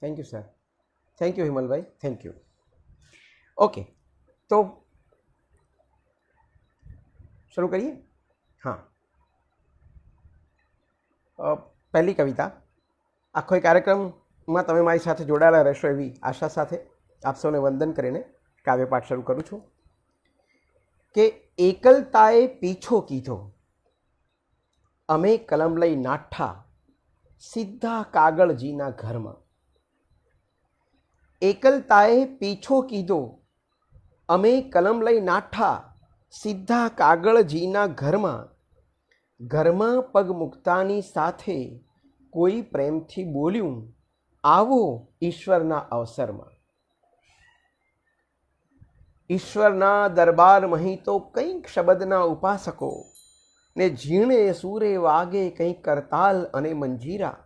Thank you sir. Thank you હિમલભાઈ, thank you. Okay, તો શરૂ કરીએ. હા, પહેલી કવિતા. આખો એ કાર્યક્રમમાં તમે મારી સાથે જોડાયેલા રહેશો એવી આશા સાથે આપ સૌને વંદન કરીને કાવ્યપાઠ શરૂ કરું છું. કે એકલતાએ પીછો કીધો, અમે કલમ લઈ નાઠા સીધા કાગળજીના ઘરમાં. એકલતાએ પીછો કીધો, અમે કલમ લઈ નાઠા સીધા કાગળજીના ઘરમાં. ઘરમાં પગ મૂકતાની સાથે કોઈ પ્રેમથી બોલ્યું, આવો ઈશ્વરના અવસરમાં. ઈશ્વરના દરબારમાં તો કંઈક શબ્દના ઉપાસકો ને ઝીણે સૂરે વાગે કંઈક કરતાલ અને મંજીરા.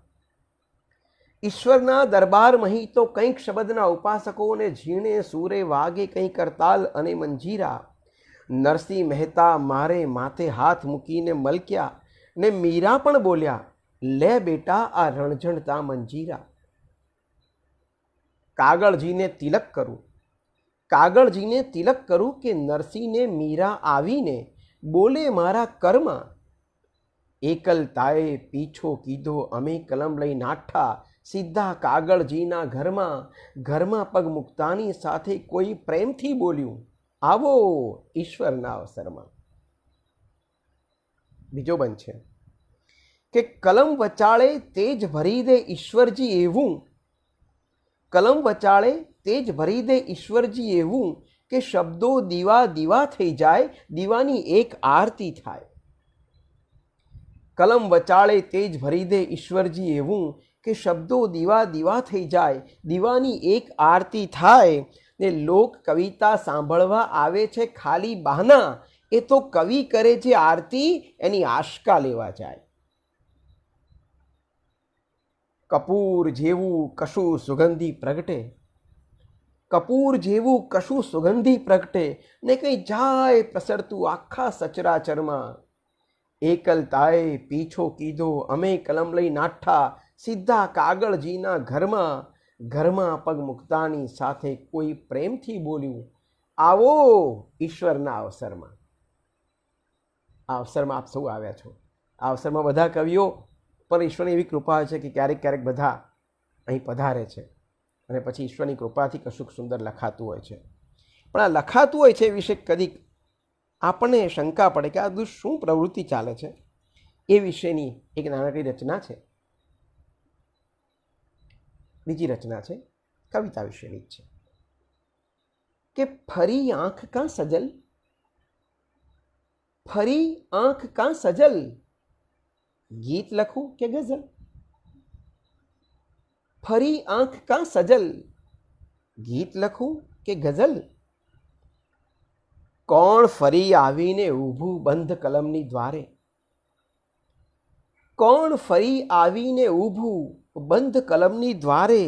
ઈશ્વરના દરબારમાં તો કંઈક શબ્દના ઉપાસકો ને ઝીણે સૂરે વાગે કંઈક કરતાલ અને મંજીરા. નરસિંહ મહેતા મારે માથે હાથ મૂકીને મલક્યા ને મીરા પણ બોલ્યા, લે બેટા આ રણઝણતા મંજીરા. કાગળજીને તિલક કરું, કાગળજીને તિલક કરું કે નરસિંહને મીરા આવીને બોલે મારા કરમાં. એકલતાએ પીછો કીધો, અમે કલમ લઈ નાઠા સીધા કાગળજીના ઘરમાં. ઘરમાં પગ મૂકતાની સાથે કોઈ પ્રેમથી બોલ્યું, આવો ઈશ્વરના અવસરમાં. બીજો બંધ છે કે કલમ વચાળે તેજ ભરી દે ઈશ્વરજી એવું. કલમ વચાળે તેજ ભરી દે ઈશ્વરજી એવું કે શબ્દો દીવા દીવા થઈ જાય, દીવાની એક આરતી થાય. કલમ વચાળે તેજ ભરી દે ઈશ્વરજી એવું કે શબ્દો દીવા દીવા થઈ જાય, દીવાની એક આરતી થાય. ને લોક કવિતા સાંભળવા આવે છે ખાલી બહાના, એ તો કવિ કરે છે આરતી એની આશકા લેવા જાય. કપૂર જેવું કશું સુગંધી પ્રગટે, કપૂર જેવું કશું સુગંધી પ્રગટે ને કંઈ જાય પ્રસરતું આખા સચરાચરમાં. એકલતાએ પીછો કીધો, અમે કલમ લઈ નાઠા સીધા કાગળજીના ઘરમાં. ઘરમાં પગ મૂકતાની સાથે કોઈ પ્રેમથી બોલ્યું, આવો ઈશ્વરના અવસરમાં. આ અવસરમાં આપ સૌ આવ્યા છો. આ અવસરમાં બધા કવિઓ પર ઈશ્વરની એવી કૃપા હોય છે કે ક્યારેક ક્યારેક બધા અહીં પધારે છે અને પછી ઈશ્વરની કૃપાથી કશુંક સુંદર લખાતું હોય છે. પણ આ લખાતું હોય છે એ વિશે કદીક આપણને શંકા પડે કે આ બધું શું પ્રવૃત્તિ ચાલે છે. એ વિશેની એક નાનકડી રચના છે. બીજી રચના છે કવિતા વિશેની જ છે કે ફરી આંખ કાં સજલ, ફરી આંખ કાં સજલ, ગીત લખું કે ગઝલ. ફરી આંખ કાં સજલ, ગીત લખું કે ગઝલ. કોણ ફરી આવીને ઊભું બંધ કલમની દ્વારે, કોણ ફરી આવીને ઊભું બંધ કલમની દ્વારે.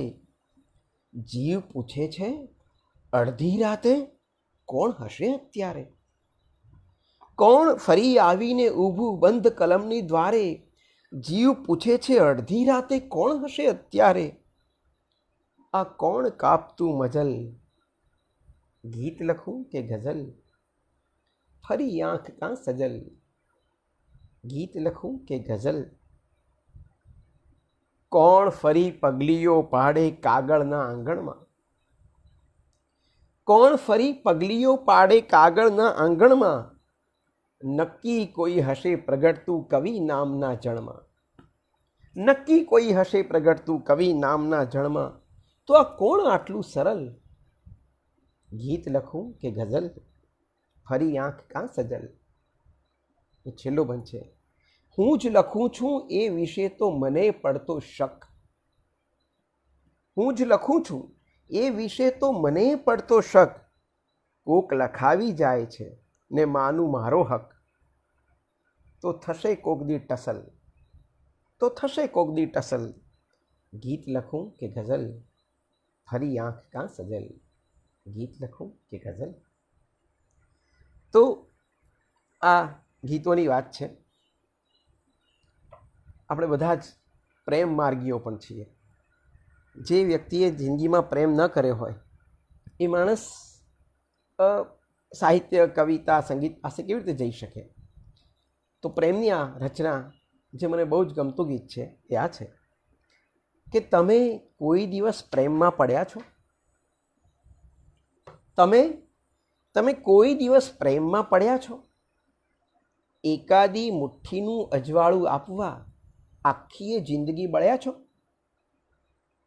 જીવ પૂછે છે અડધી રાતે કોણ હશે અત્યારે. કોણ ફરી આવીને ઊભું બંધ કલમની દ્વારે. જીવ પૂછે છે અડધી રાતે કોણ હશે અત્યારે. આ કોણ કાપતું મજલ, ગીત લખું કે ગઝલ. ફરી આંખ કાં સજલ, ગીત લખું કે ગઝલ. કોણ ફરી પગલીઓ પાડે કાગળના આંગણમાં, કોણ ફરી પગલીઓ પાડે કાગળના આંગણમાં. નક્કી કોઈ હશે પ્રગટતું કવિ નામના જળમાં. નક્કી કોઈ હશે પ્રગટતું કવિ નામના જળમાં. તો આ કોણ આટલું સરળ, ગીત લખું કે ગઝલ. ફરી આંખ કાં સજલ. એ છેલ્લો બંધ છે. હું જ લખું છું એ વિશે તો મને પડતો શક, હું જ લખું છું એ વિશે તો મને પડતો શક. કોક લખાવી જાય છે ને માનું મારો હક. તો થશે કોક દી ટસલ, તો થશે કોક દી ટસલ. ગીત લખું કે ગઝલ. ફરી આંખ કાં સજલ, ગીત લખું કે ગઝલ. તો આ ગીતોની વાત છે. આપણે બધા જ પ્રેમ માર્ગીઓ પણ છીએ. જે વ્યક્તિએ જિંદગીમાં પ્રેમ ન કર્યો હોય એ માણસ સાહિત્ય, કવિતા, સંગીત પાસે કેવી રીતે જઈ શકે? તો પ્રેમની આ રચના જે મને બહુ જ ગમતું ગીત છે એ આ છે કે તમે કોઈ દિવસ પ્રેમમાં પડ્યા છો? તમે કોઈ દિવસ પ્રેમમાં પડ્યા છો? એકાદી મુઠ્ઠીનું અજવાળું આપવા આખી જિંદગી બળ્યા છો?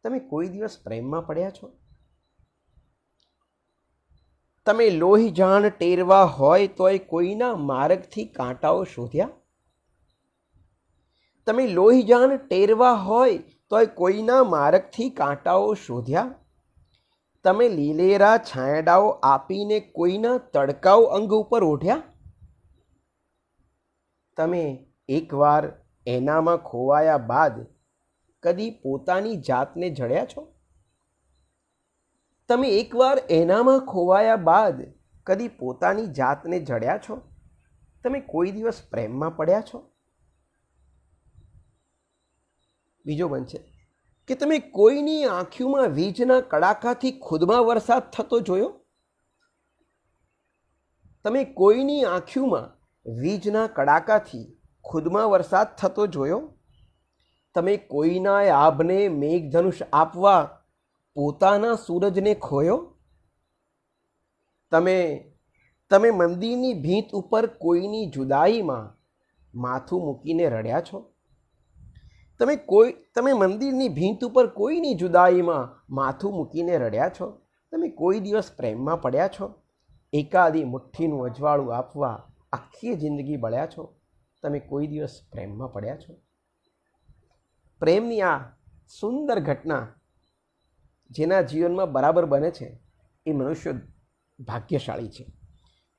તમે કોઈ દિવસ પ્રેમમાં પડ્યા છો? તમે લોહી જાણ ટેરવા હોય તોય કોઈના માર્ગથી કાંટાઓ શોધ્યા? તમે લોહી જાણ ટેરવા હોય તોય કોઈના માર્ગથી કાંટાઓ શોધ્યા? તમે લીલેરા છાંયડાઓ આપીને કોઈના તડકાઓ અંગ ઉપર ઓઢ્યા? તમે એકવાર એનામાં ખોવાયા બાદ કદી પોતાની જાતને જડ્યા છો? તમે એકવાર એનામાં ખોવાયા બાદ કદી પોતાની જાતને જડ્યા છો? તમે કોઈ દિવસ પ્રેમમાં પડ્યા છો? બીજો બનશે કે તમે કોઈની આંખોમાં વીજના કડાકાથી ખુદમાં વરસાદ થતો જોયો? તમે કોઈની આંખોમાં વીજના કડાકાથી ખુદમાં વરસાદ થતો જોયો? તમે કોઈના આભને મેઘધનુષ આપવા પોતાના સૂરજને ખોયો? તમે મંદિરની ભીંત ઉપર કોઈની જુદાઈમાં માથું મૂકીને રડ્યા છો? તમે મંદિરની ભીંત ઉપર કોઈની જુદાઈમાં માથું મૂકીને રડ્યા છો? તમે કોઈ દિવસ પ્રેમમાં પડ્યા છો? એકાદી મુઠ્ઠીનું અજવાળું આપવા આખી જિંદગી બળ્યા છો? તમે કોઈ દિવસ પ્રેમમાં પડ્યા છો? પ્રેમની આ સુંદર ઘટના જેના જીવનમાં બરાબર બને છે એ મનુષ્ય ભાગ્યશાળી છે.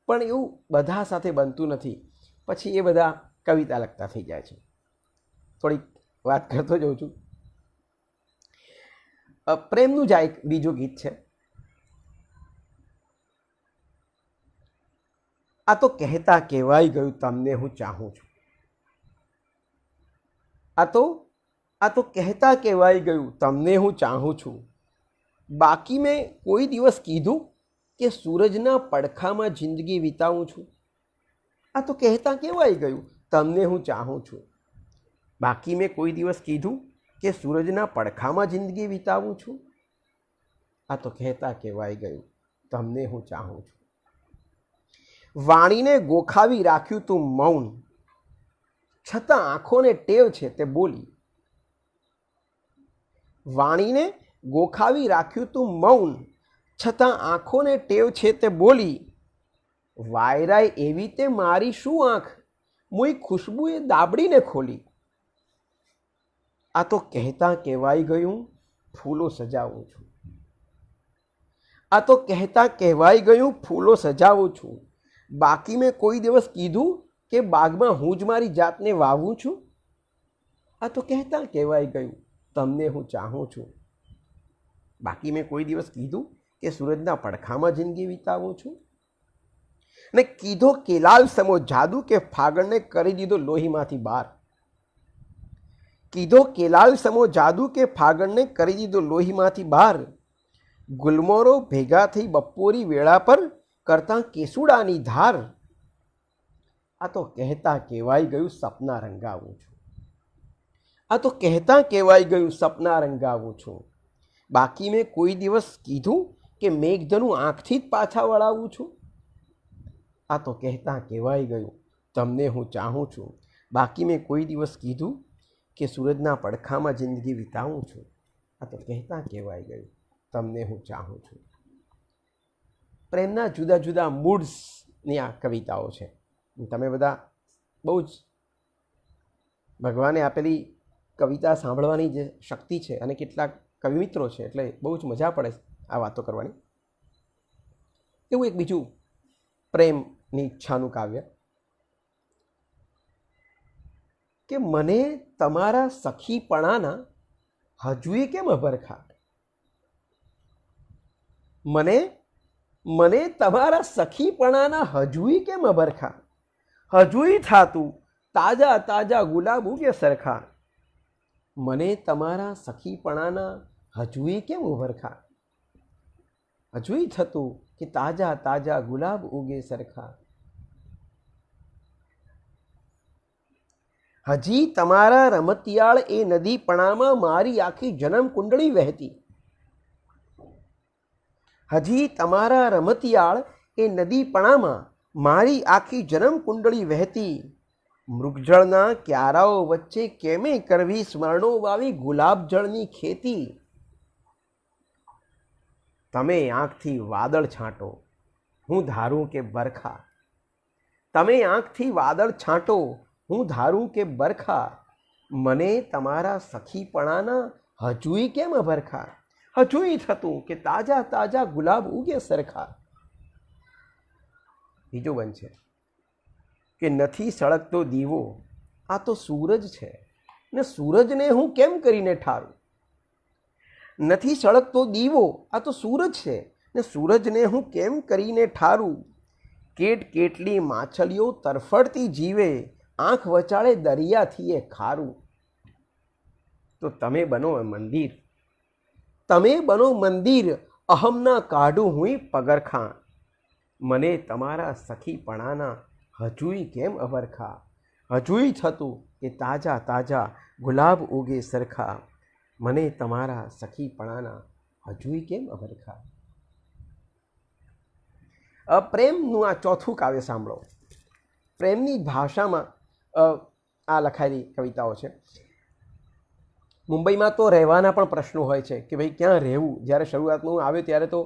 પણ એવું બધા સાથે બનતું નથી. પછી એ બધા કવિતા લખતા થઈ જાય છે. થોડીક વાત કરતો જાઉં છું. પ્રેમનું જ આ એક બીજું ગીત છે. આ તો કહેતા કહેવાય ગયું તમને હું ચાહું છું. આ તો કહેતા કહેવાય ગયું તમને હું ચાહું છું. બાકી મેં કોઈ દિવસ કીધું કે સૂરજના પડખામાં જિંદગી વિતાવું છું. આ તો કહેતા કહેવાય ગયું તમને હું ચાહું છું. બાકી મેં કોઈ દિવસ કીધું કે સૂરજના પડખામાં જિંદગી વિતાવું છું. આ તો કહેતા કહેવાય ગયું તમને હું ચાહું છું. વાણીને ગોખાવી રાખ્યું તું મૌન, છતાં આંખોને ટેવ છે તે બોલી. વાણીને ગોખાવી રાખ્યું તું મૌન, છતાં આંખોને ટેવ છે તે બોલી. વાયરાય એવી તે મારી શું આંખ, મુઈ ખુશ્બુએ દાબડીને ખોલી. આ તો કહેતા કહેવાય ગયું ફૂલો સજાવું છું. આ તો કહેતા કહેવાય ગયું ફૂલો સજાવું છું. બાકી મેં કોઈ દિવસ કીધું કે બાગમાં હું જ મારી જાતને વાવું છું. આ તો કહેતા કહેવાય ગયું તમને હું ચાહું છું. બાકી મેં કોઈ દિવસ કીધું કે સૂરજના પડખામાં જિંદગી વિતાવું છું. ને કીધો કેલાલ સમો જાદુ કે ફાગણને કરી દીધો લોહીમાંથી બહાર. કીધો કેલાલ સમો જાદુ કે ફાગણને કરી દીધો લોહીમાંથી બહાર. ગુલમોરો ભેગા થઈ બપોરી વેળા પર કરતાં કેસુડાની ધાર. આ તો કહેતા કહેવાય ગયું સપના રંગાવું છું. આ તો કહેતા કહેવાય ગયું સપના રંગાવું છું. બાકી મેં કોઈ દિવસ કીધું કે મેઘધનું આંખથી જ પાછા વળાવું છું. આ તો કહેતા કહેવાય ગયું તમને હું ચાહું છું. બાકી મેં કોઈ દિવસ કીધું કે સૂરજના પડખામાં જિંદગી વિતાવું છું. આ તો કહેતા કહેવાય ગયું તમને હું ચાહું છું. પ્રેમના જુદા જુદા મૂડ્સની આ કવિતાઓ છે. તમે બધા બહુ જ ભગવાને આપેલી કવિતા સાંભળવાની જે શક્તિ છે અને કેટલાક કવિ મિત્રો છે એટલે બહુ જ મજા પડે આ વાતો કરવાની. એવું એક બીજું પ્રેમની ઈચ્છાનું કાવ્ય કે મને તમારા સખીપણાના હજુય કેમ અભરખા. મને તમારા સખીપણાના હજુય કેમ અભરખા. હજુય થાતું તાજા તાજા ગુલાબો કે સરખા. મને તમારા સખીપણાના હજુય કેમ ઉભરખા? હજુય થતું કે તાજા તાજા ગુલાબ ઉગે સરખા. હજી તમારા રમતિયાળ એ નદીપણામાં મારી આખી જન્મ કુંડળી વહેતી. હજી તમારા રમતિયાળ એ નદીપણામાં મારી આખી જન્મ કુંડળી વહેતી. મૃગજળના ક્યારાઓ વચ્ચે કેમે કરવી સ્મરણો વાવી ગુલાબ જળની ખેતી. તમે આંખથી વાદળ છાંટો, હું ધારું કે બરખા. તમે આંખથી વાદળ છાંટો, હું ધારું કે બરખા. મને તમારા સખીપણાના હજુય કેમ અભરખા? હજુય થતું કે તાજા તાજા ગુલાબ ઉગે સરખા. બીજો બંધ છે કે નથી સળગતો દીવો, આ તો સૂરજ છે ને સૂરજને હું કેમ કરીને ઠારું. નથી સળગતો દીવો, આ તો સૂરજ છે ને સૂરજને હું કેમ કરીને ઠારું. કેટ કેટલી માછલીઓ તરફડતી જીવે, આંખ વચાળે દરિયાથી એ ખારું. તો તમે બનો મંદિર, તમે બનો મંદિર, અહમના કાઢું હુંય પગરખાં. મને તમારા સખીપણાના હજુય કેમ અભરખા? હજુય થતું કે તાજા તાજા ગુલાબ ઉગે સરખા. મને તમારા સખીપણાના હજુય કેમ અભરખા? પ્રેમનું આ ચોથું કાવ્ય સાંભળો. પ્રેમની ભાષામાં આ લખાયેલી કવિતાઓ છે. મુંબઈમાં તો રહેવાના પણ પ્રશ્નો હોય છે કે ભાઈ ક્યાં રહેવું. જ્યારે શરૂઆતમાં હું આવ્યો ત્યારે તો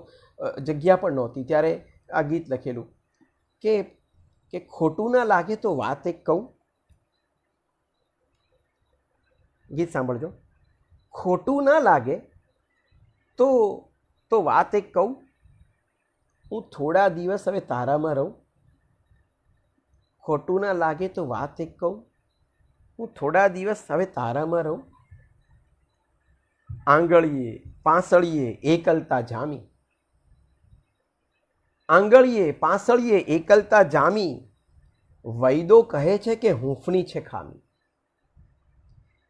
જગ્યા પણ નહોતી. ત્યારે આ ગીત લખેલું કે ખોટું ના લાગે તો વાત એક કહું. ગીત સાંભળજો. ખોટું ના લાગે તો વાત એક કહું. હું થોડા દિવસ હવે તારામાં રહું. ખોટું ના લાગે તો વાત એક કહું. હું થોડા દિવસ હવે તારામાં રહું. આંગળીએ પાંસળીએ એકલતા જામી. આંગળીએ પાંસળીએ એકલતા જામી. વૈદો કહે છે કે હૂંફની છે ખામી.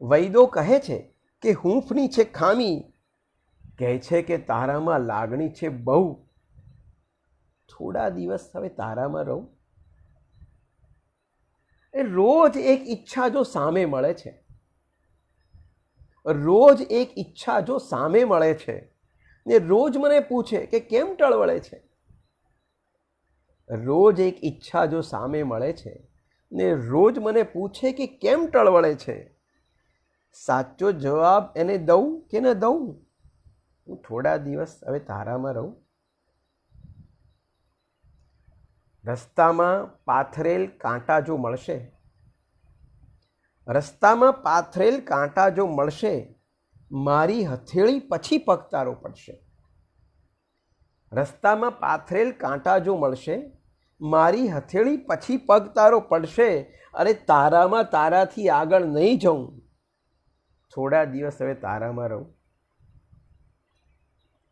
વૈદો કહે છે કે હૂંફની છે ખામી. કહે છે કે તારામાં લાગણી છે બહુ. થોડા દિવસ હવે તારામાં રહું. એ રોજ એક ઈચ્છા જો સામે મળે છે, રોજ એક ઈચ્છા જો સામે મળે છે ને રોજ મને પૂછે કે કેમ ટળવળે છે. રોજ એક ઈચ્છા જો સામે મળે છે ને રોજ મને પૂછે કે કેમ ટળવળે છે. સાચો જવાબ એને દઉં કે ન દઉં? હું થોડા દિવસ હવે તારામાં રહું. રસ્તામાં પાથરેલ કાંટા જો મળશે, રસ્તામાં પાથરેલ કાંટા જો મળશે, મારી હથેળી પછી પગતારો પડશે. રસ્તામાં પાથરેલ કાંટા જો મળશે, મારી હથેળી પછી પગતારો પડશે. અરે તારામાં તારાથી આગળ નહીં જઉં. થોડા દિવસ હવે તારામાં રહું.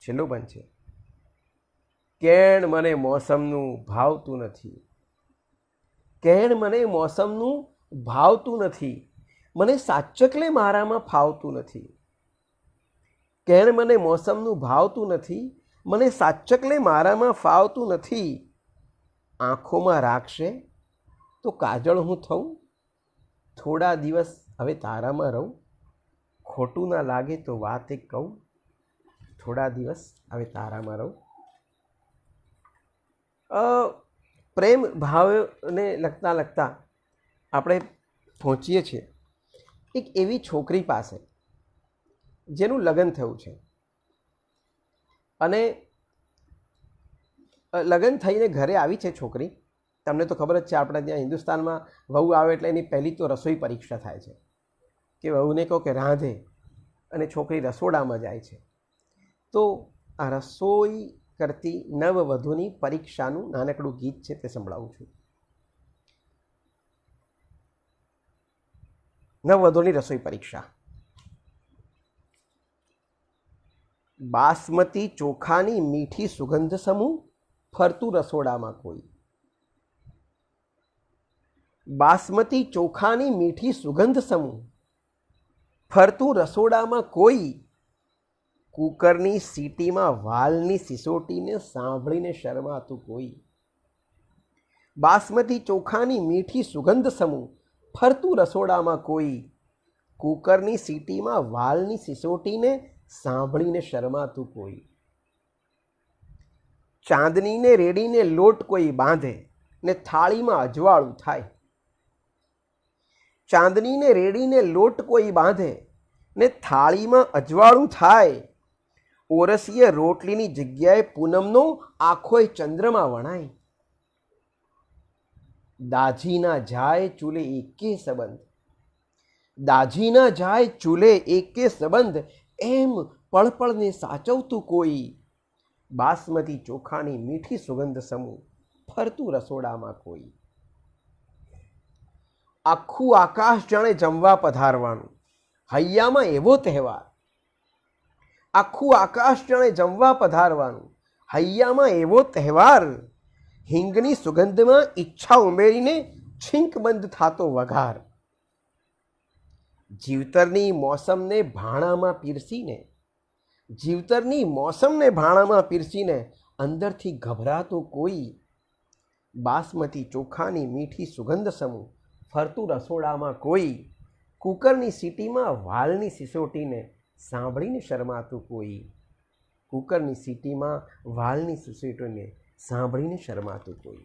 છેલ્લું બંધ છે. કેણ મને મોસમનું ભાવતું નથી. કેણ મને મોસમનું ભાવતું નથી. મને સાચકલે મારામાં ફાવતું નથી. કેણ મને મોસમનું ભાવતું નથી. મને સાચકલે મારામાં ફાવતું નથી. આંખોમાં રાખશે તો કાજળ હું થઉં. થોડા દિવસ હવે તારામાં રહું. ખોટું ના લાગે તો વાત એક કહું. થોડા દિવસ હવે તારામાં રહું. પ્રેમ ભાવને લગતા લગતા આપણે પહોંચીએ છીએ એક એવી છોકરી પાસે જેનું લગ્ન થયું છે અને લગ્ન થઈને ઘરે આવી છે છોકરી. તમને તો ખબર જ છે, આપણે ત્યાં હિન્દુસ્તાનમાં વહુ આવે એટલે એની પહેલી તો રસોઈ પરીક્ષા થાય છે કે વહુને કહો કે રાંધે, અને છોકરી રસોડામાં જાય છે. તો આ રસોઈ કરતી નવવધુની પરીક્ષાનું નાનકડું ગીત છે, તે સંભળાવું છું. નવવધુની રસોઈ પરીક્ષા. બાસમતી ચોખાની મીઠી સુગંધ સમૂહ ફરતું રસોડામાં કોઈ. બાસમતી ચોખાની મીઠી સુગંધ સમૂહ ફરતું રસોડામાં કોઈ. કુકરની સીટીમાં વાલની સિસોટીને સાંભળીને શરમાતું કોઈ, બાસમતી ચોખાની મીઠી સુગંધ સમૂહ ફરતું રસોડામાં કોઈ, કુકરની સીટીમાં વાલની સિસોટીને સાંભળીને શરમાતું કોઈ, ચાંદનીને રેડીને લોટ કોઈ બાંધે ને થાળીમાં અજવાળું થાય, ચાંદનીને રેડીને લોટ કોઈ બાંધે ને થાળીમાં અજવાળું થાય, ઓરસીએ રોટલીની જગ્યાએ પૂનમનો આખોય ચંદ્રમાં વણાય, દાજીના જાય ચૂલે એકે સંબંધ, દાજીના જાય ચૂલે એકે સંબંધ, એમ પળપળને સાચવતું કોઈ, બાસમતી ચોખાની મીઠી સુગંધ સમૂહ ફરતું રસોડામાં કોઈ, આખું આકાશ જાણે જમવા પધારવાનું, હૈયામાં એવો તહેવાર, આખું આકાશ જાણે જમવા પધારવાનું, હૈયામાં એવો તહેવાર, હિંગની સુગંધમાં ઈચ્છા ઉમેરીને છીંક બંધ થાતો વઘાર, જીવતરની મોસમને ભાણામાં પીરસીને, જીવતરની મોસમને ભાણામાં પીરસીને અંદરથી ગભરાતો કોઈ, બાસમતી ચોખાની મીઠી સુગંધ સમૂહ ફરતું રસોડામાં કોઈ, કુકરની સીટીમાં વાલની સિસોટીને સાંભળીને શરમાતું કોઈ, કુકરની સીટીમાં વાલની સિસોટીને સાંભળીને શરમાતું કોઈ.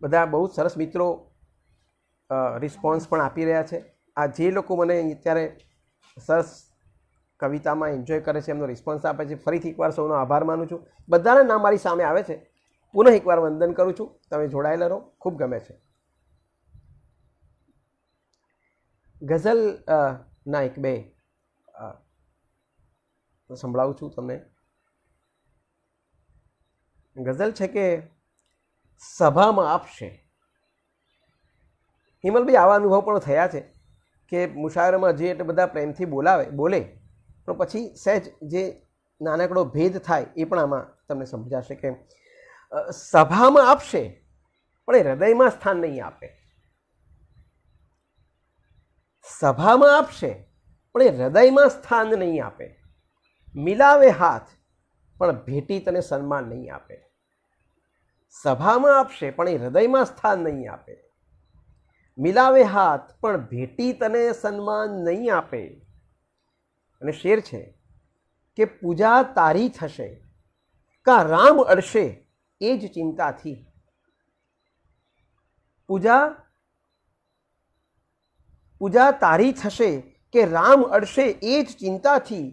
બધા બહુ સરસ મિત્રો રિસ્પોન્સ પણ આપી રહ્યા છે. આ જે લોકો મને અત્યારે સરસ કવિતામાં એન્જોય કરે છે એમનો રિસ્પોન્સ આપે છે, ફરીથી એકવાર સૌનો આભાર માનું છું. બધાના નામ મારી સામે આવે છે. પુનઃ એકવાર વંદન કરું છું. તમે જોડાયેલા રહો, ખૂબ ગમે છે. ગઝલ ના એક બે સંભળાવું છું તમને. ગઝલ છે કે સભામાં આપશે. હિમલભાઈ આવા અનુભવ પણ થયા છે કે મુશાયરામાં જે એટલે બધા પ્રેમથી બોલે પણ પછી સહેજ જે નાનકડો ભેદ થાય એ પણ આમાં તમને સમજાશે કે સભામાં આપશે પણ એ હૃદયમાં સ્થાન નહીં આપે. સભામાં આપશે પણ એ હૃદયમાં સ્થાન નહીં આપે. મિલાવે હાથ પણ ભેટી તને સન્માન નહીં આપે. સભામાં આપશે પણ એ હૃદયમાં સ્થાન નહીં આપે. મિલાવે હાથ પણ ભેટી તને સન્માન નહીં આપે. અને શેર છે કે પૂજા તારી થશે કા રામ અડશે એ જ ચિંતાથી. પૂજા તારી થશે કે રામ અડશે એ જ ચિંતાથી.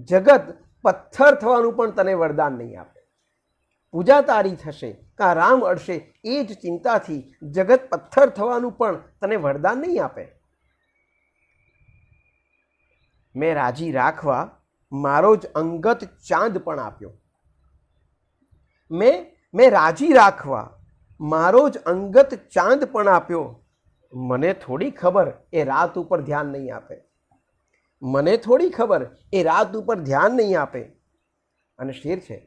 જગત પથ્થર થવાનું પણ તને વરદાન નહીં આપે. પૂજા તારી થશે કા રામ અડશે એ જ ચિંતાથી. જગત પથ્થર થવાનું પણ તને વરદાન નહીં આપે. મેં રાજી રાખવા મારો જ અંગત ચાંદ પણ આપ્યો. મેં રાજી રાખવા મારો જ અંગત ચાંદ પણ આપ્યો. મને થોડી ખબર એ રાત ઉપર ધ્યાન નહીં આપે. મને થોડી ખબર એ રાત ઉપર ધ્યાન નહીં આપે. અને શેર છે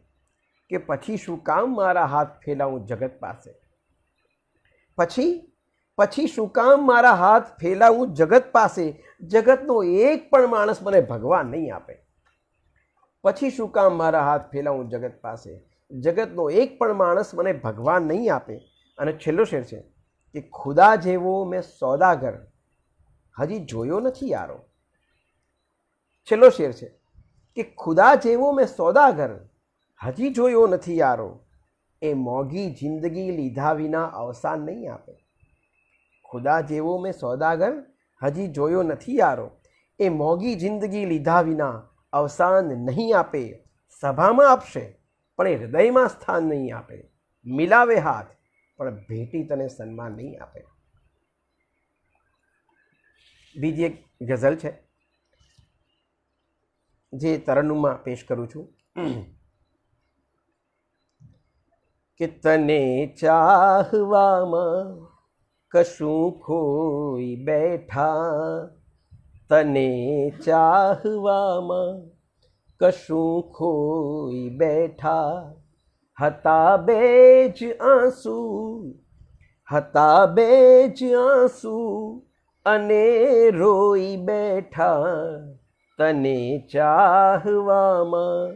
કે પછી શું કામ મારા હાથ ફેલાવું જગત પાસે. પછી શું કામ મારા હાથ ફેલાવું જગત પાસે. જગતનો એક પણ માણસ મને ભગવાન નહીં આપે. પછી શું કામ મારા હાથ ફેલાવું જગત પાસે. જગતનો એક પણ માણસ મને ભગવાન નહીં આપે. અને છેલ્લો શેર છે કે ખુદા જેવો મેં સોદાગર હજી જોયો નથી યારો. છેલ્લો શેર છે કે ખુદા જેવો મેં સોદાગર હજી જોયો નથી યારો. એ મોંઘી જિંદગી લીધા વિના અવસાન નહીં આપે. ખુદા જેવો મેં સોદાગર હજી જોયો નથી યારો. એ મોંઘી જિંદગી લીધા વિના અવસાન નહીં આપે. સભામાં આપશે પણ એ હૃદયમાં સ્થાન નહીં આપે. મિલાવે હાથ પણ ભેટી તને સન્માન નહીં આપે. બીજી એક ગઝલ છે જે તરન્નુમમાં પેશ કરું છું કે તને ચાહવામાં કશું ખોઈ બેઠા. તને ચાહવામાં કશું ખોઈ બેઠા. હતા બે જ આંસુ હતા બે જ આંસુ અને રોઈ બેઠા, તને ચાહવામાં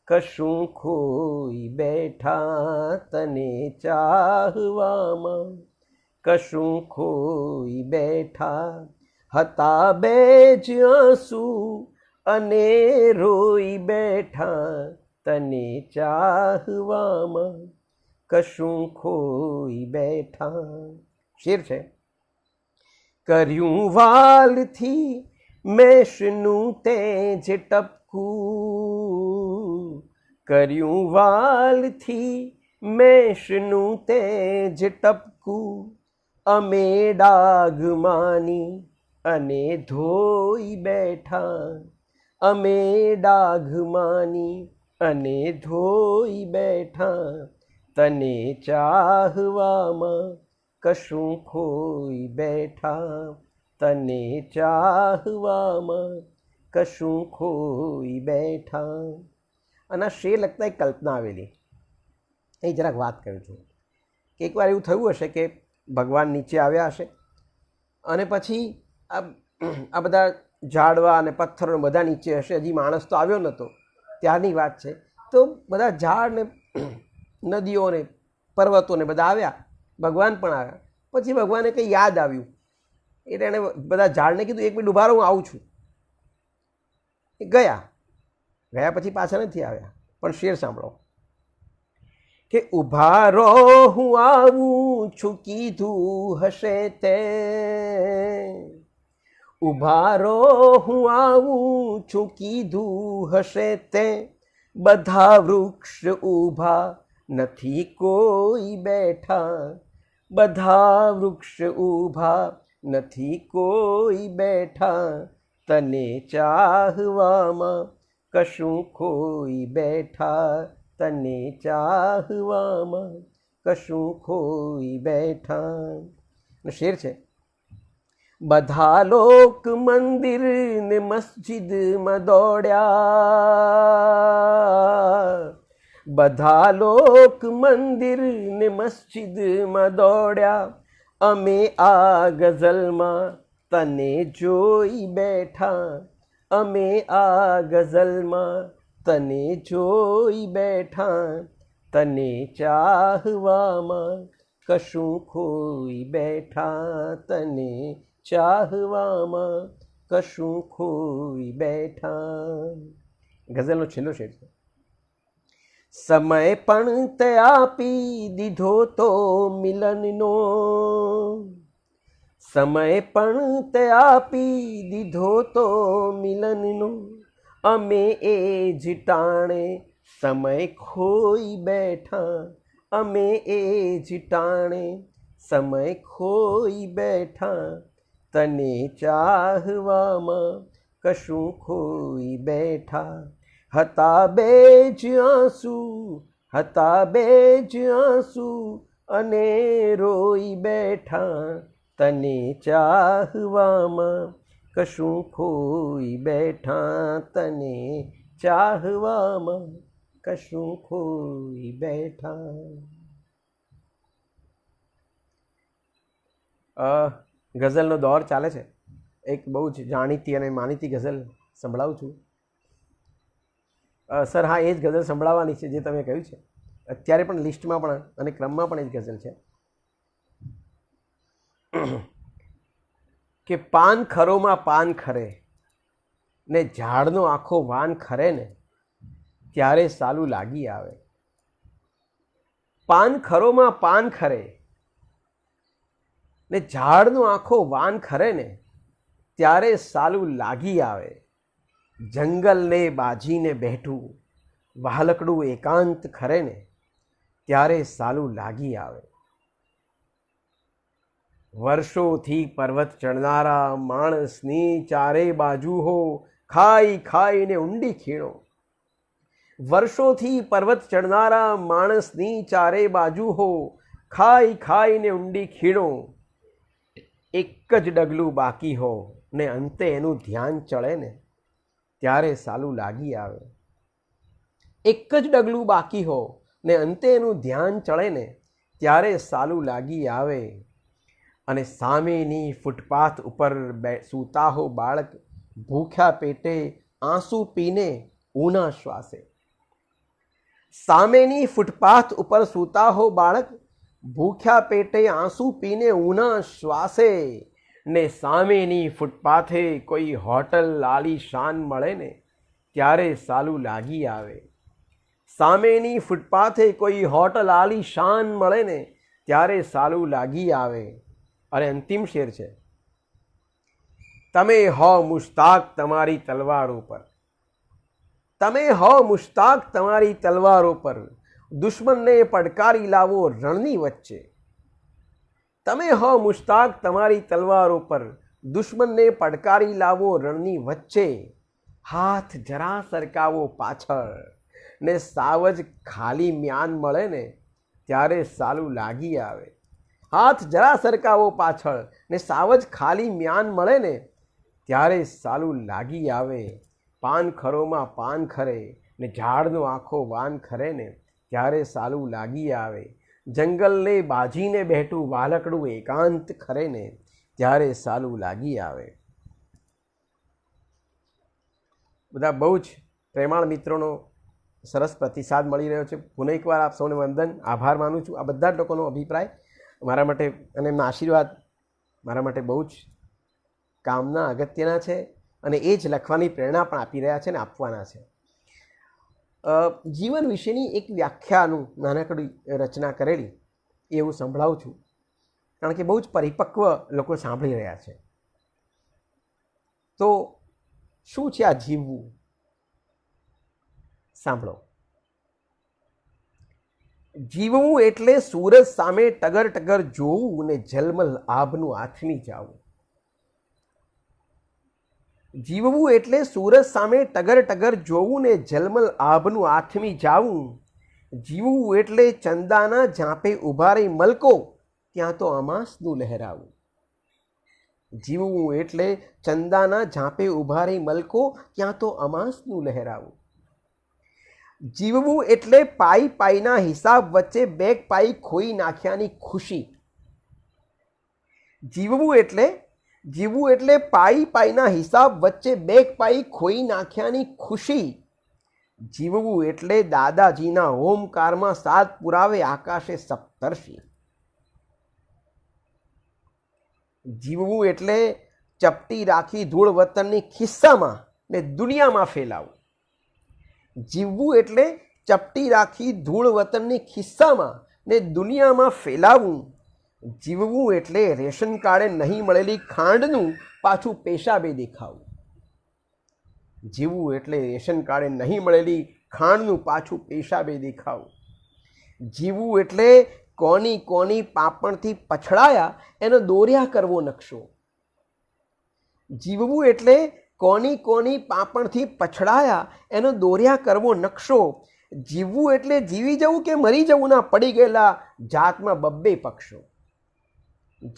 કશું ખોઈ બેઠા, તને ચાહવામાં કશું ખોઈ બેઠા. હતા બે જ આંસુ અને રોઈ બેઠા, તને ચાહવામાં કશું ખોઈ બેઠા. શેર છે. કર્યું વાલથી મેષનું તેજ ટપકું, કર્યું વાલથી મેષનું તેજ ટપકું, અમે ડાઘ માની અને ધોઈ બેઠા, અમે ડાઘ માની અને ધોઈ બેઠા, તને ચાહવામાં કશું ખોઈ બેઠા, તને ચાહવામાં કશું ખોઈ બેઠા. અને આ શેર લગતા એક કલ્પના આવેલી, એ જરાક વાત કરું છું કે એકવાર એવું થયું હશે કે ભગવાન નીચે આવ્યા હશે અને પછી આ બધા ઝાડવા અને પથ્થરો બધા નીચે હશે, હજી માણસ તો આવ્યો નહોતો, ત્યારની વાત છે. તો બધા ઝાડ ને નદીઓ ને પર્વતો ને બધા આવ્યા, ભગવાન પણ આવ્યા. પછી ભગવાને કંઈ યાદ આવ્યું એટલે એણે બધા ઝાડને કીધું એક મિનિટ ઉભા રહો, હું આવું છું. એ ગયા પછી પાછા નથી આવ્યા. પણ શેર સાંભળો કે ઉભા રહો હું આવું છું કીધું હશે તે, ઉભા રહો હું આવું છું કીધું હશે તે, બધા વૃક્ષ ઊભા નથી કોઈ બેઠા, બધા વૃક્ષ ઊભા નથી કોઈ બેઠા, તને ચાહવામાં કશું ખોઈ બેઠા, તને ચાહવામાં કશું ખોઈ બેઠા. શેર છે. બધા લોક મંદિર ને મસ્જિદમાં દોડ્યા, બધા લોક મંદિર ને મસ્જિદમાં દોડ્યા, અમે આ ગઝલમાં તને જોઈ બેઠા, અમે આ ગઝલમાં તને જોઈ બેઠા, તને ચાહવામાં કશું ખોઈ બેઠા, તને ચાહવામાં કશું ખોઈ બેઠા. ગઝલનો છેલ્લો શેર છે. સમય પણ તે આપી દીધો તો મિલનનો, સમય પણ તે આપી દીધો તો મિલનનો, અમે એ જ ટાણે સમય ખોઈ બેઠા, અમે એ જ ટાણે સમય ખોઈ બેઠા, તને ચાહવામાં કશું ખોઈ બેઠા. હતા બે જ આંસુ, હતા બે જ આંસુ અને રોઈ બેઠા, તને ચાહવામાં કશું ખોઈ બેઠા, તને ચાહવામાં કશું ખોઈ બેઠા. ગઝલનો દોર ચાલે છે. એક બહુ જ જાણીતી અને માનીતી ગઝલ સંભળાવું છું. સર હા, એ જ ગઝલ સંભળાવવાની છે જે તમે કહ્યું છે. અત્યારે પણ લિસ્ટમાં પણ અને ક્રમમાં પણ એ જ ગઝલ છે કે પાન ખરોમાં પાન ખરે ને ઝાડનો આખો વાન ખરે ને ત્યારે સાલું લાગી આવે. પાન ખરોમાં પાન ખરે ને ઝાડનો આખો વાન ખરે ને ત્યારે સાલું લાગી આવે. જંગલને બાજીને બેઠું વહાલકડું એકાંત ખરે ને ત્યારે સાલું લાગી આવે. વર્ષોથી પર્વત ચડનારા માણસની ચારે બાજુ હો ખાઈ ખાઈને ઊંડી ખીણો. વર્ષોથી પર્વત ચડનારા માણસની ચારે બાજુ હો ખાઈ ખાઈને ઊંડી ખીણો. એક જ ડગલું બાકી હો ને અંતે એનું ધ્યાન ચડે ને ત્યારે સાલું લાગી આવે. એક જ ડગલું બાકી હો ને અંતે એનું ધ્યાન ચડે ને ત્યારે સાલું લાગી આવે. અને સામેની ફૂટપાથ ઉપર સૂતા હો બાળક ભૂખ્યા પેટે આંસુ પીને ઊના શ્વાસે. સામેની ફૂટપાથ ઉપર સૂતા હો બાળક ભૂખ્યા પેટે આંસુ પીને ઊના શ્વાસે. ને સામેની ફૂટપાથે કોઈ હોટલ આલીશાન મળે ને ત્યારે સાલું લાગી આવે. સામેની ફૂટપાથે કોઈ હોટલ આલીશાન મળે ને ત્યારે સાલું લાગી આવે. અને અંતિમ શેર છે, તમે હો મુશ્તાક તમારી તલવારો પર. તમે હો મુશ્તાક તમારી તલવારો પર, દુશ્મનને પડકારી લાવો રણની વચ્ચે. તમે હો મુશ્તાક તમારી તલવારો પર, દુશ્મનને પડકારી લાવો રણની વચ્ચે. હાથ જરા સરકાવો પાછળ ને સાવજ ખાલી મ્યાન મળે ને ત્યારે સાલું લાગી આવે. હાથ જરા સરકાવો પાછળ ને સાવજ ખાલી મ્યાન મળે ને ત્યારે સાલું લાગી આવે. પાનખરોમાં પાન ખરે ને ઝાડનો આખો વાન ખરે ને ત્યારે સાલું લાગી આવે. જંગલને બાજીને બેઠું વાલકડું એકાંત ખરે ને ત્યારે સાલું લાગી આવે. બધા બહુ જ પ્રેમાળ મિત્રોનો સરસ પ્રતિસાદ મળી રહ્યો છે. પુનઃ એકવાર આપ સૌને વંદન, આભાર માનું છું. આ બધા જ લોકોનો અભિપ્રાય મારા માટે અને એમના આશીર્વાદ મારા માટે બહુ જ કામના અગત્યના છે અને એ જ લખવાની પ્રેરણા પણ આપી રહ્યા છે અને આપવાના છે. જીવન વિશેની એક વ્યાખ્યાનું નાનકડી રચના કરેલી એ હું સંભળાવું છું, કારણ કે બહુ જ પરિપક્વ લોકો સાંભળી રહ્યા છે. તો શું છે આ જીવવું? સાંભળો. જીવવું એટલે સૂરજ સામે ટગર ટગર જોવું ને ઝલમલ આભનું આથમી જાવું. જીવવું એટલે સૂરજ સામે ટગર ટગર જોવું ને ઝલમલ આભનું આથમી જાવું. જીવવું એટલે ચંદાના ઝાંપે ઊભા રહી મલકો ત્યાં તો અમાસનું લહેરાવું. જીવવું એટલે ચંદાના ઝાંપે ઊભા રહી મલકો ત્યાં તો અમાસનું લહેરાવું. જીવવું એટલે પાઈ પાઈના હિસાબ વચ્ચે બેગ પાઈ ખોઈ નાખ્યાની ખુશી. જીવવું એટલે પાઈ પાઈના હિસાબ વચ્ચે બેગ પાઈ ખોઈ નાખ્યાની ખુશી. જીવવું એટલે દાદાજીના હોમકારમાં સાથ પુરાવે આકાશે સપ્તર્ષિ. જીવવું એટલે ચપટી રાખી ધૂળ વતનની ખિસ્સામાં ને દુનિયામાં ફેલાવું. જીવવું એટલે ચપટી રાખી ધૂળ વતનની ખિસ્સામાં ને દુનિયામાં ફેલાવું. જીવવું એટલે રેશન કાર્ડે નહીં મળેલી ખાંડનું પાછું પેશાબે દેખાવું. જીવવું એટલે રેશન કાર્ડે નહીં મળેલી ખાંડનું પાછું પેશાબે દેખાવું. જીવવું એટલે કોની કોની પાપણથી પછડાયા એનો દોર્યા કરવો નકશો. જીવવું એટલે કોની કોની પાપણથી પછડાયા એનો દોર્યા કરવો નકશો. જીવવું એટલે જીવી જવું કે મરી જવું ના પડી ગયેલા જાતમાં બબ્બે પક્ષો.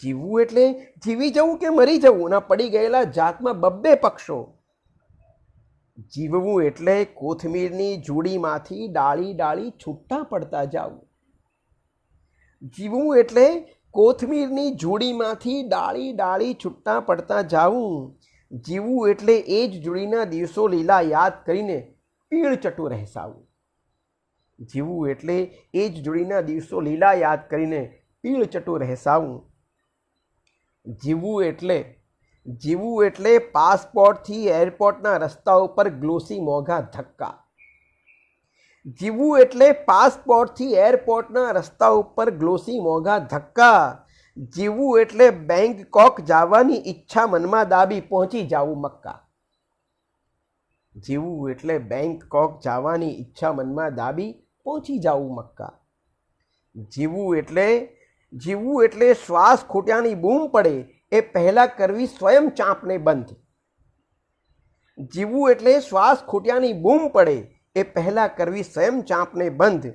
જીવવું એટલે જીવી જવું કે મરી જવું ના પડી ગયેલા જાતમાં બબ્બે પક્ષો. જીવવું એટલે કોથમીરની જોડીમાંથી ડાળી ડાળી છૂટા પડતા જાવું. જીવવું એટલે કોથમીરની જોડીમાંથી ડાળી ડાળી છૂટા પડતા જાવું. જીવવું એટલે એ જ જોડીના દિવસો લીલા યાદ કરીને પીળ ચટુ રહેસાવું. જીવવું એટલે એ જ જોડીના દિવસો લીલા યાદ કરીને પીળ ચટુ રહેસાવું. જીવવું એટલે પાસપોર્ટથી એરપોર્ટના રસ્તા ઉપર ગ્લોસી મોંઘા ધક્કા. જીવવું એટલે પાસપોર્ટથી એરપોર્ટના રસ્તા ઉપર ગ્લોસી મોંઘા ધક્કા. જીવવું એટલે બેંગકોક જવાની ઈચ્છા મનમાં દાબી પહોંચી જાવું મક્કા. જીવવું એટલે બેંગકોક જવાની ઈચ્છા મનમાં દાબી પહોંચી જાવું મક્કા. જીવવું એટલે શ્વાસ ખૂટ્યાની બૂમ પડે એ પહેલાં કરવી સ્વયં ચાંપને બંધ. જીવવું એટલે શ્વાસ ખૂટ્યાની બૂમ પડે એ પહેલાં કરવી સ્વયં ચાંપને બંધ.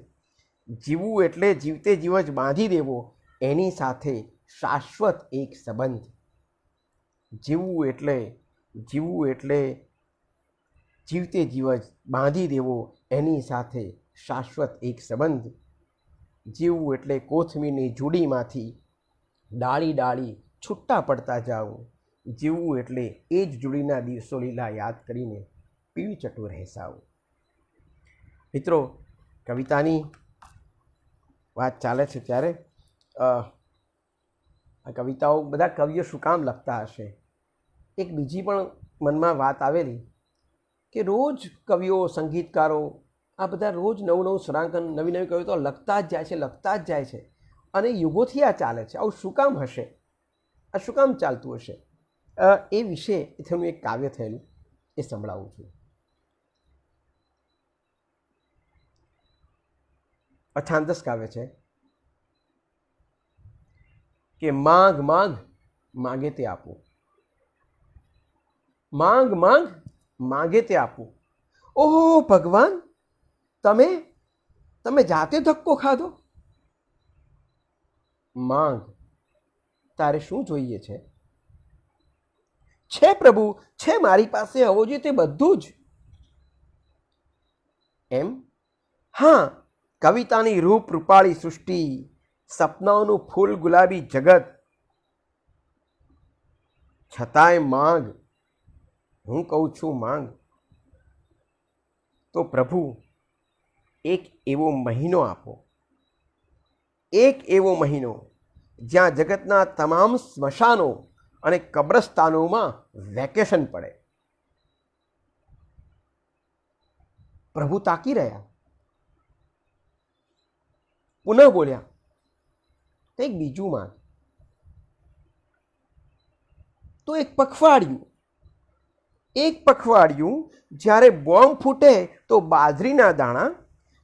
જીવવું એટલે જીવતે જીવ જ બાંધી દેવો એની સાથે શાશ્વત એક સંબંધ. જીવવું એટલે જીવતે જીવ જ બાંધી દેવો એની સાથે શાશ્વત એક સંબંધ. જીવવું એટલે કોથમીરની જુડીમાંથી ડાળી ડાળી છૂટા પડતા જાવું. જીવવું એટલે એ જ જુડીના દિવસો લીલા યાદ કરીને પીળી ચટુ રહેસાવું. મિત્રો, કવિતાની વાત ચાલે છે ત્યારે આ કવિતાઓ બધા કવિઓ શું કામ લખતા હશે? એક બીજી પણ મનમાં વાત આવેલી કે રોજ કવિઓ, સંગીતકારો આ બધા રોજ નવું નવું સુરાંકન, નવી નવી કવિતાઓ લખતા જ જાય છે, લખતા જ જાય છે, અને યુગોથી આ ચાલે છે. આવું શું કામ હશે? આ શું કામ ચાલતું હશે? એ વિશે તેનું એક કાવ્ય થયેલું, એ સંભળાવું છું. અછાંદસ કાવ્ય છે કે માંગ માંગ માગે તે આપું, માંગ માંગ માગે તે આપું. ઓહો ભગવાન, તમે તમે જાતે ધક્કો ખાધો. માંગ, તારે શું જોઈએ છે? છે પ્રભુ, છે મારી પાસે હોવો જોઈએ તે બધું જ. એમ? હા, કવિતાની રૂપ રૂપાળી સૃષ્ટિ, સપનાઓનું ફૂલ ગુલાબી જગત, છતાંય માંગ. હું કહું છું માંગ. તો પ્રભુ, એક એવો મહિનો આપો, એક એવો મહિનો જ્યાં જગતના તમામ સ્મશાનો અને કબ્રસ્તાનોમાં વેકેશન પડે. પ્રભુ તાકી રહ્યા, પુનઃ બોલ્યા, કંઈક બીજું માંગ. તો એક પખવાડિયું જ્યારે બોમ્બ ફૂટે તો બાજરીના દાણા,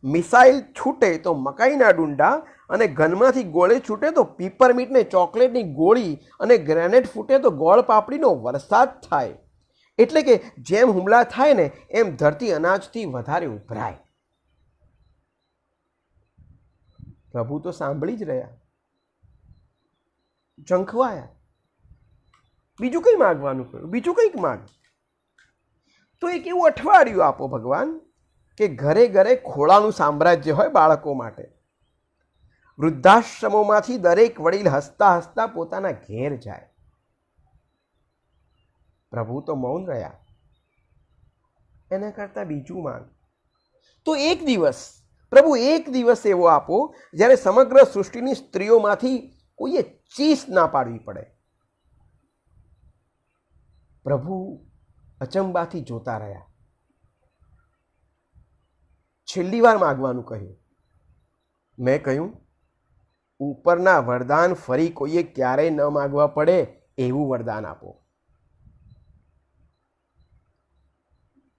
મિસાઇલ છૂટે તો મકાઈના ડુંડા, અને ગનમાંથી ગોળી છૂટે તો પીપરમીટ ને ચોકલેટની ગોળી, અને ગ્રેનેડ ફૂટે તો ગોળ પાપડીનો વરસાદ થાય. એટલે કે જેમ હુમલા થાય ને એમ ધરતી અનાજથી વધારે ઉભરાય. પ્રભુ તો સાંભળી જ રહ્યા, ઝંખવાયા. બીજું કંઈ માગવાનું કહ્યું, બીજું કંઈક માગ. તો એક એવું અઠવાડિયું આપો ભગવાન કે ઘરે ઘરે ખોળાનું સામ્રાજ્ય હોય બાળકો માટે. વૃદ્ધાશ્રમોમાંથી દરેક વડીલ હસતા હસતા પોતાના ઘેર જાય. પ્રભુ તો મૌન રહ્યા. એના કરતા બીજું માંગ. તો એક દિવસ, પ્રભુ એક દિવસ એવો આપો જ્યારે સમગ્ર સૃષ્ટિની સ્ત્રીઓમાંથી કોઈએ ચીસ ના પાડવી પડે. પ્રભુ અચંબાથી જોતા રહ્યા. છેલ્લી વાર માગવાનું કહ્યું. મેં કહ્યું, ઉપરના વરદાન ફરી કોઈએ ક્યારેય ન માગવા પડે એવું વરદાન આપો.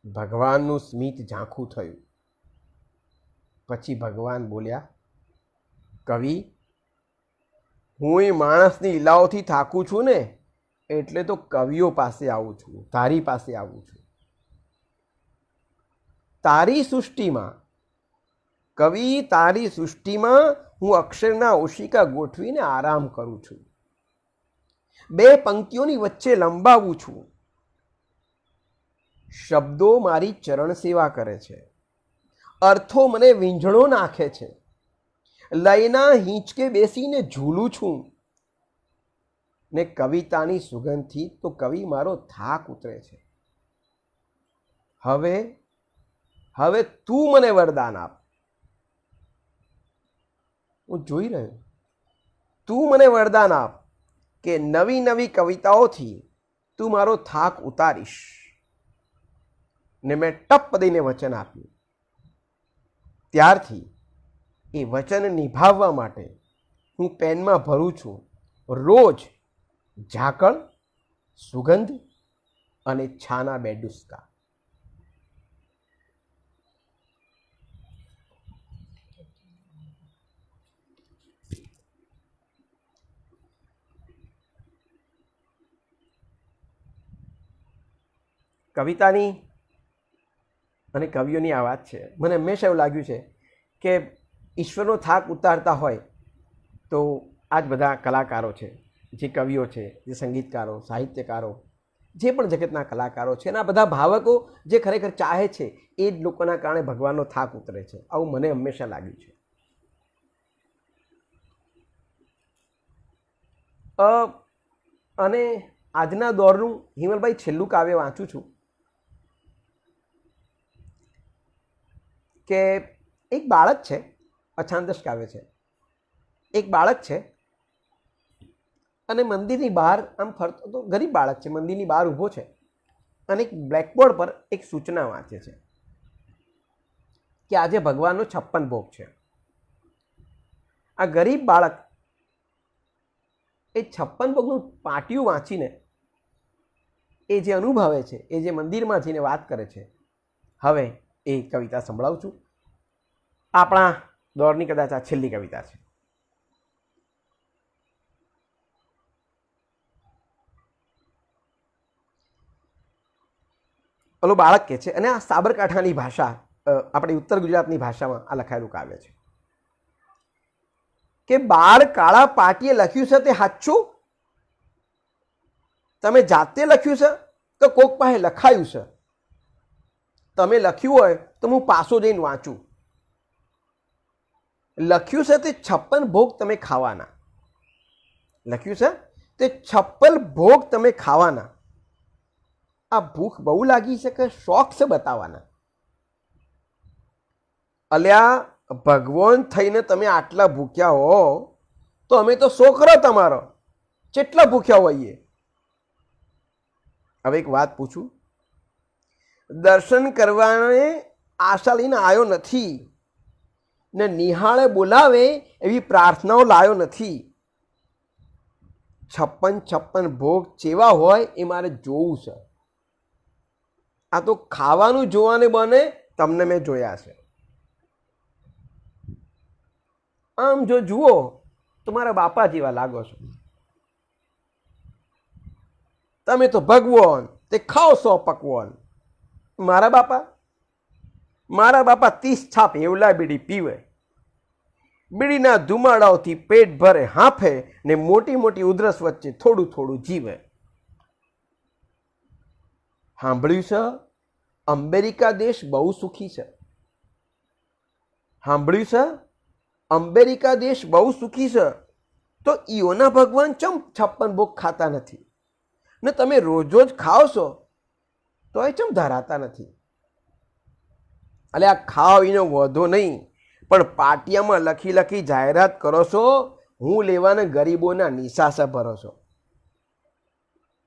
ભગવાનનું સ્મિત ઝાંખું થયું. પછી ભગવાન બોલ્યા, કવિ, હું એ માણસની લીલાઓથી થાકું છું ને, એટલે તો કવિઓ પાસે આવું છું, તારી પાસે આવું છું. તારી સૃષ્ટિમાં, કવિ, તારી સૃષ્ટિમાં હું અક્ષરના ઓશિકા ગોઠવીને આરામ કરું છું. બે પંક્તિઓની વચ્ચે લંબાવું છું. શબ્દો મારી ચરણ સેવા કરે છે, અર્થો મને વીંઝણો નાખે છે. લયના હિંચકે બેસીને ઝૂલું છું ને કવિતાની સુગંધથી તો કવિ મારો થાક ઉતરે છે. હવે તું મને વરદાન આપ. હું જોઈ રહ્યો. તું મને વરદાન આપ કે નવી નવી કવિતાઓથી તું મારો થાક ઉતારીશ. ને મેં ટપ દઈને વચન આપ્યું. ત્યારથી એ વચન નિભાવવા માટે હું પેનમાં ભરું છું રોજ ઝાકળ, સુગંધ અને છાના બે ડુસકા. કવિતાની અને કવિઓની આ વાત છે. મને હંમેશા એવું લાગ્યું છે કે ઈશ્વરનો થાક ઉતારતા હોય તો આ જ બધા કલાકારો છે, જે કવિઓ છે, જે સંગીતકારો, સાહિત્યકારો, જે પણ જગતના કલાકારો છે, એના બધા ભાવકો જે ખરેખર ચાહે છે એ જ લોકોના કારણે ભગવાનનો થાક ઉતરે છે. આવું મને હંમેશા લાગ્યું છે. અને આજના દોરનું હિમલભાઈ છેલ્લું કાવ્ય વાંચું છું કે એક બાળક છે, અછાંદસ કાવ્ય છે. એક બાળક છે અને મંદિરની બહાર આમ ફરતો તો, ગરીબ બાળક છે, મંદિરની બહાર ઊભો છે અને એક બ્લેકબોર્ડ પર એક સૂચના વાંચે છે કે આજે ભગવાનનો 56 ભોગ છે. આ ગરીબ બાળક એ 56 ભોગનું પાટિયું વાંચીને એ જે અનુભવે છે, એ જે મંદિરમાં જઈને વાત કરે છે, હવે એ કવિતા સંભળાવું છું. આપણા દોરની કદાચ આ છેલ્લી કવિતા છે. ઓલો બાળક કે છે, અને આ સાબરકાંઠાની ભાષા, આપણી ઉત્તર ગુજરાતની ભાષામાં આ લખાયેલું કાવ્ય છે કે બાળ કાળા પાટીએ લખ્યું છે તે સાચું? તમે જાતે લખ્યું છે કે કોક પાસે લખાયું છે? તમે લખ્યું હોય તો હું પાછો જઈને વાંચું. લખ્યું છે તે 56 ભોગ તમે ખાવાના. લખ્યું છે તે 56 ભોગ તમે ખાવાના. આ ભૂખ બહુ લાગી છે કે શોખ છે બતાવવાના? અલ્યા ભગવાન થઈને તમે આટલા ભૂખ્યા હો તો અમે તો છોકરો તમારો કેટલા ભૂખ્યા હોઈએ. હવે એક વાત પૂછું, દર્શન કરવાને આશા લઈને આવ્યો નથી ને નિહાળે બોલાવે એવી પ્રાર્થનાઓ લાવ્યો નથી. 56 ભોગ ચેવા હોય એ મારે જોવું છે. આ તો ખાવાનું જોવાને બને તમને મેં જોયા છે. આમ જો જુઓ તો મારા બાપા જેવા લાગો છો. તમે તો ભગવાન તે ખાઓ 100 પકવાન. મારા બાપા 30 છાપ એવલા બીડી પીવે, બીડીના ધુમાડાઓથી પેટ ભરે હાંફે ને મોટી મોટી ઉધરસ વચ્ચે થોડું થોડું જીવે. સાંભળ્યું છે અમેરિકા દેશ બહુ સુખી છે? સાંભળ્યું છે અમેરિકા દેશ બહુ સુખી છે? તો ઈઓના ભગવાન ચમ 56 ભોગ ખાતા નથી ને તમે રોજ રોજ ખાઓ છો તો એ ચમ ધરાતા નથી? અલે આ ખાવીનો વધો નહીં, પણ પાટિયામાં લખી લખી જાહેરાત કરો છો, હું લેવાના ગરીબોના નિશાસા ભરો છો.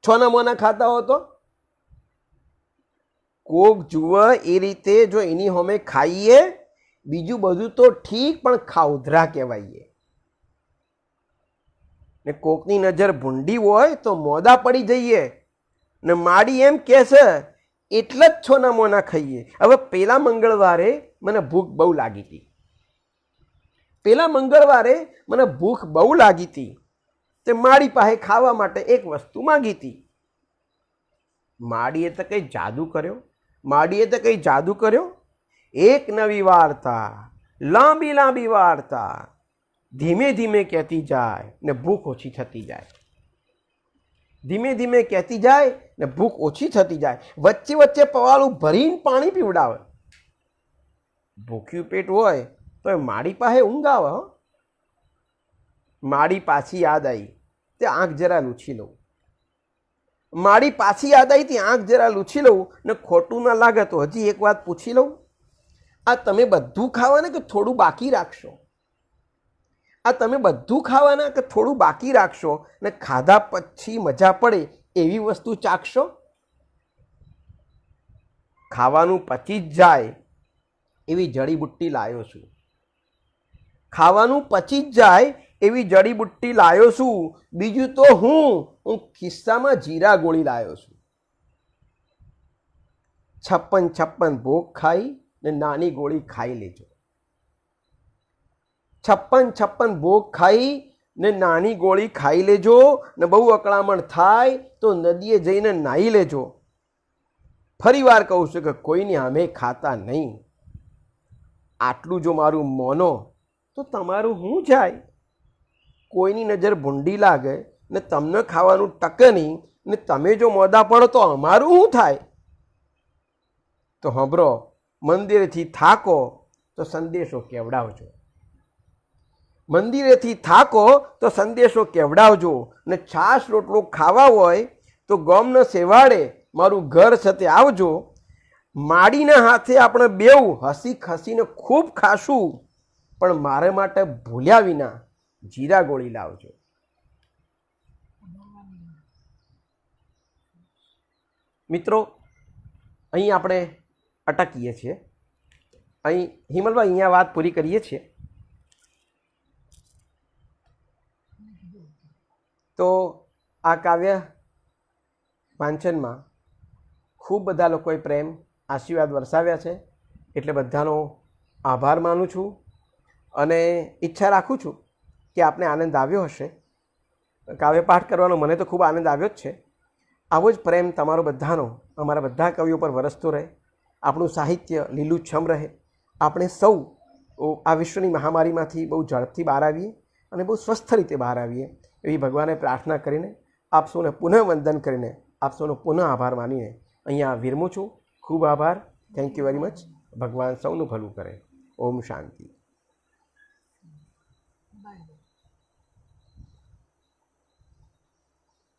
છોના મોના ખાતા હો તો કોક જુએ એ રીતે જો એની હોમે ખાઈએ, બીજું બધું તો ઠીક પણ ખાઉધરા કહેવાઈએ. ને કોકની નજર ભૂંડી હોય તો મોદા પડી જઈએ ને માડી એમ કહે છે એટલે જ છોના મોના ખાઈએ. હવે પેલા મંગળવારે મને ભૂખ બહુ લાગી હતી. તે માડી પાસે ખાવા માટે એક વસ્તુ માંગી હતી. માડીએ તો કઈ જાદુ કર્યો? એક નવી વાર્તા, લાંબી લાંબી વાર્તા ધીમે ધીમે કહેતી જાય ને ભૂખ ઓછી થતી જાય. વચ્ચે વચ્ચે પવાળું ભરીને પાણી પીવડાવે. ભૂખ્યું પેટ હોય તો એ માડી પાસે ઊંઘ આવે. માડી પાછી યાદ આવી તે આંખ જરા લૂછી લઉં. ને ખોટું ના લાગે તો હજી એક વાત પૂછી લઉં. આ તમે બધું ખાવાના કે થોડું બાકી રાખશો? ને ખાધા પછી મજા પડે એવી વસ્તુ ચાખશો? ખાવાનું પચી જ જાય એવી જડીબુટ્ટી લાયો છું. બીજું તો હું ખિસ્સામાં જીરા ગોળી લાયો છું. 56 ભોગ ખાઈ ને નાની ગોળી ખાઈ લેજો. 56 ભોગ ખાઈ ને નાની ગોળી ખાઈ લેજો. ને બહુ અકળામણ થાય તો નદીએ જઈને નાહી લેજો. ફરી વાર કહું છું કે કોઈની સામે ખાતા નહીં. આટલું જો મારું મોનો તો તમારું શું જાય? કોઈની નજર ભૂંડી લાગે ને તમને ખાવાનું ટકે નહીં ને તમે જો મોદા પડો તો અમારું શું થાય? તો હંભરો, મંદિરેથી થાકો તો સંદેશો કેવડાવજો. મંદિરેથી થાકો તો સંદેશો કેવડાવજો, ને છાશ રોટલો ખાવા હોય તો ગોમને સેવાડે મારું ઘર સાથે આવજો. માડીના હાથે આપણે બેઉ હસી ખસીને ખૂબ ખાશું, પણ મારે માટે ભૂલ્યા વિના જીરા ગોળી લાવજો. મિત્રો, અહીં આપણે અટકીએ છીએ. અહીં હિમલભાઈ અહીંયા વાત પૂરી કરીએ છીએ. તો આ કાવ્ય વાંચનમાં ખૂબ બધા લોકોએ પ્રેમ આશીર્વાદ વરસાવ્યા છે, એટલે બધાનો આભાર માનું છું અને ઈચ્છા રાખું છું કે આપને આનંદ આવ્યો હશે. કાવ્ય પાઠ કરવાનો મને તો ખૂબ આનંદ આવ્યો જ છે. આવો જ પ્રેમ તમારો બધાનો અમારા બધા કવિઓ પર વરસતો રહે, આપણું સાહિત્ય લીલુંછમ રહે, આપણે સૌ આ વિશ્વની મહામારીમાંથી બહુ ઝડપથી બહાર આવીએ અને બહુ સ્વસ્થ રીતે બહાર આવીએ એવી ભગવાને પ્રાર્થના કરીને આપ સૌને પુનઃ વંદન કરીને આપ સૌનો પુનઃ આભાર માનીને અહીંયા વિરમું છું. ખૂબ આભાર. Thank you very much. ભગવાન સૌનું ભલું કરે. ઓમ શાંતિ.